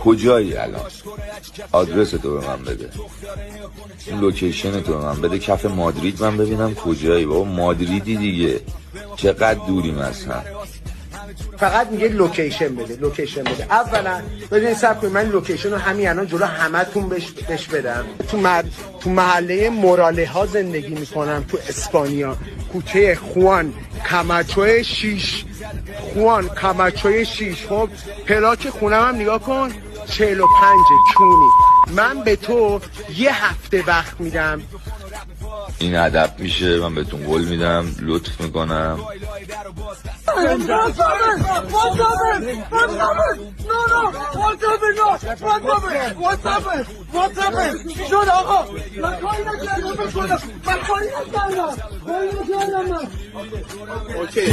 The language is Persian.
کجایی الان؟ آدرس تو به من بده، این لوکیشن تو به من بده، کف مادرید من ببینم کجایی. بابا مادریدی دیگه، چقدر دوریم از هم. فقط میگه لوکیشن بده، لوکیشن بده. اولا ببین صبر کنید، من لوکیشن رو همین الان جلو همتون بهش بدم. تو محله موراله ها زندگی میکنم، تو اسپانیا، کوچه خوان کاماچو 6. خوان کاماچو 6. خب پلاک خونم هم نگاه کن، 45 کونی. من به تو یه هفته وقت میدم. این ادب میشه؟ من بهتون قول میدم، لطف میکنم. اوکی